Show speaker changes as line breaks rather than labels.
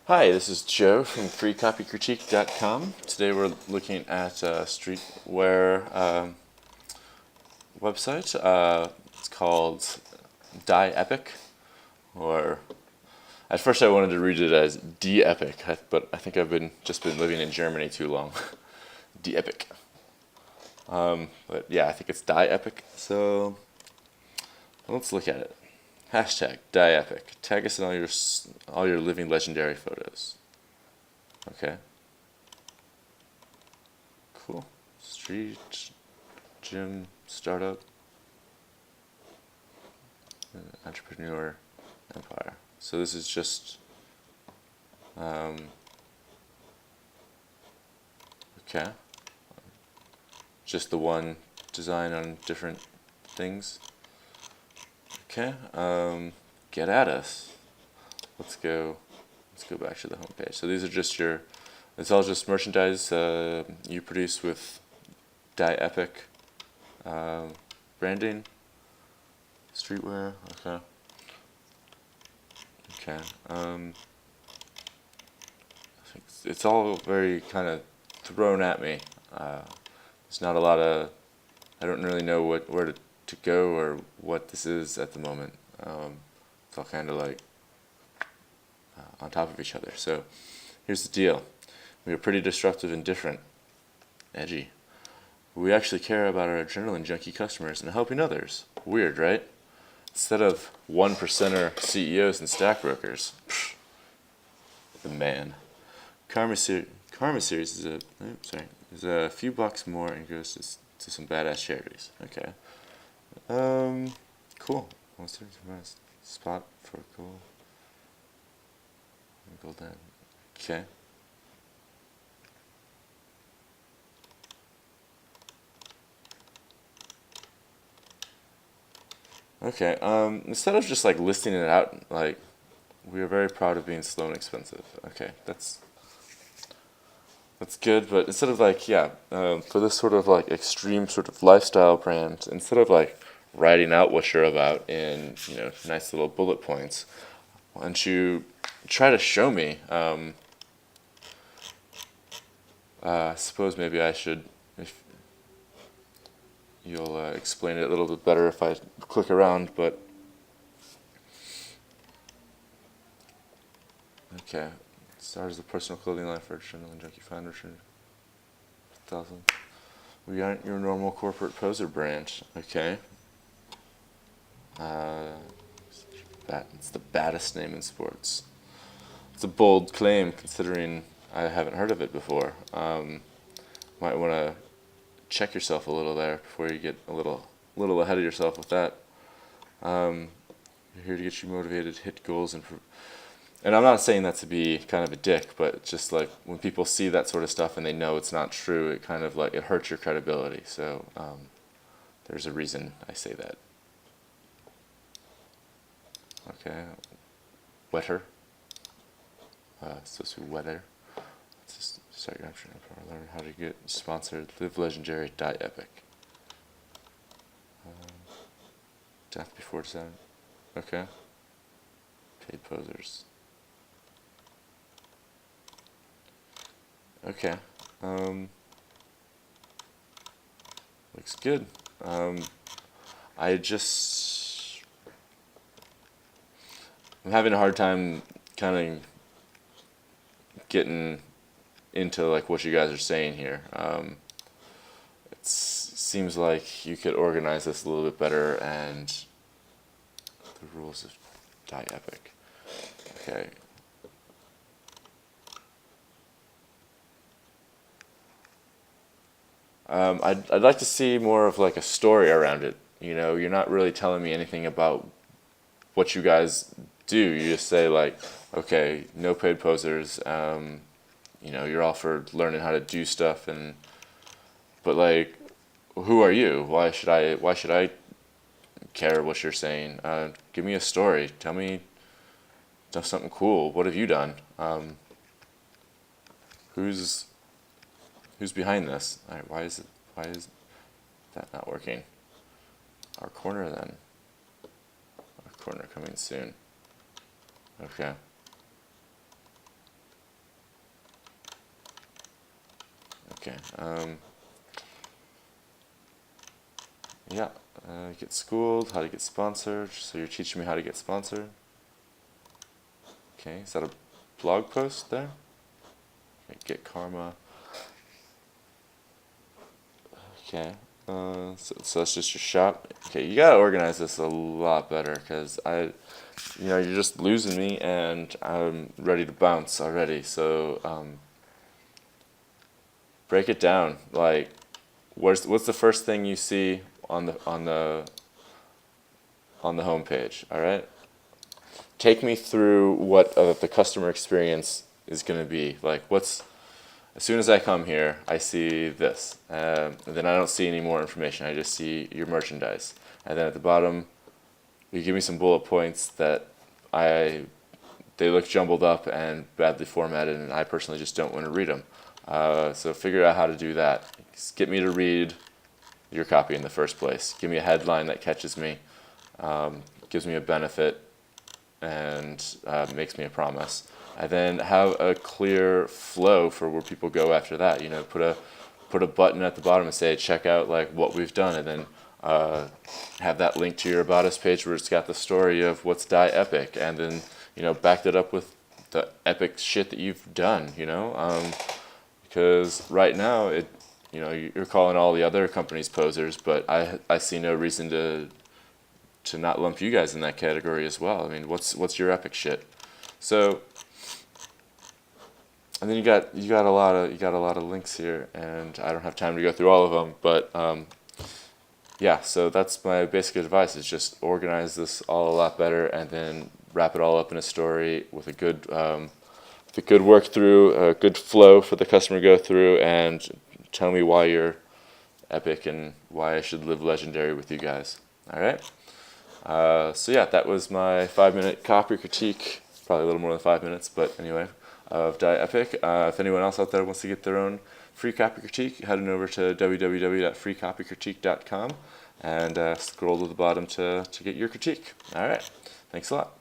Hi, this is Joe from freecopycritique.com. Today we're looking at a streetwear website. It's called DieEpic, or at first I wanted to read it as DieEpic, but I think I've just been living in Germany too long. DieEpic. But yeah, I think it's DieEpic. So let's look at it. Hashtag DieEpic. Tag us in all your living legendary photos. Okay. Cool. Street, gym, startup, entrepreneur, empire. So this is just okay. Just the one design on different things. Okay, get at us. Let's go back to the home page. So these are just it's all just merchandise you produce with DieEpic branding, streetwear. Okay. Okay. I think it's all very kind of thrown at me. There's not a lot of. I don't really know where to go or what this is at the moment. It's all kind of like on top of each other. So here's the deal. We are pretty disruptive and different. Edgy. We actually care about our adrenaline junkie customers and helping others. Weird, right? Instead of 1%er CEOs and stockbrokers. The man. Karma Series is a few bucks more and goes to some badass charities. Okay. Cool. Spot for gold. Golden. Okay. Okay. Instead of just like listing it out, like we are very proud of being slow and expensive. Okay, that's good. But instead of like for this sort of like extreme sort of lifestyle brand, instead of like writing out what you're about in nice little bullet points, why don't you try to show me? I suppose maybe I should, if you'll explain it a little bit better if I click around, but okay. Stars the personal clothing line for adrenaline junkie fan Richard 1000. We aren't your normal corporate poser brand. Okay. It's the baddest name in sports. It's a bold claim considering I haven't heard of it before. Might want to check yourself a little there before you get a little ahead of yourself with that. We're here to get you motivated, hit goals, and I'm not saying that to be kind of a dick, but just like when people see that sort of stuff and they know it's not true, it kind of like it hurts your credibility. So there's a reason I say that. Okay, wetter. Supposed to be wetter. Let's just start your option. Learn how to get sponsored. Live legendary. DieEpic. Death before design. Okay. Paid posers. Okay. Looks good. I'm having a hard time kind of getting into like what you guys are saying here. It seems like you could organize this a little bit better, and the rules of DieEpic. Okay. I'd like to see more of like a story around it. You're not really telling me anything about what you guys do. You just say like, okay, no paid posers. You're all for learning how to do stuff, but like, who are you? Why should I care what you're saying? Give me a story. Tell me something cool. What have you done? Who's behind this? All right, why is that not working? Our corner then. Our corner coming soon. Okay. Okay. Yeah. Get schooled, how to get sponsored. So you're teaching me how to get sponsored. Okay. Is that a blog post there? Okay, get karma. Okay. So that's just your shop. Okay, you gotta organize this a lot better because you're just losing me and I'm ready to bounce already. So break it down. Like, what's the first thing you see on the home page? All right. Take me through what the customer experience is going to be. Like, as soon as I come here, I see this. And then I don't see any more information. I just see your merchandise. And then at the bottom, you give me some bullet points that they look jumbled up and badly formatted, and I personally just don't want to read them. So figure out how to do that. Just get me to read your copy in the first place. Give me a headline that catches me, gives me a benefit, and makes me a promise. And then have a clear flow for where people go after that. Put a button at the bottom and say check out like what we've done, and then have that link to your About Us page where it's got the story of what's DieEpic, and then back that up with the epic shit that you've done. Because right now you're calling all the other companies posers, but I see no reason to not lump you guys in that category as well. I mean, what's your epic shit? So, and then you got a lot of links here, and I don't have time to go through all of them, but yeah. So that's my basic advice: is just organize this all a lot better, and then wrap it all up in a story with a good work through, a good flow for the customer to go through, and tell me why you're epic and why I should live legendary with you guys. All right. So yeah, that was my 5-minute copy critique, probably a little more than 5 minutes, but anyway, of DieEpic. If anyone else out there wants to get their own free copy critique, head on over to www.freecopycritique.com and scroll to the bottom to get your critique. All right, thanks a lot.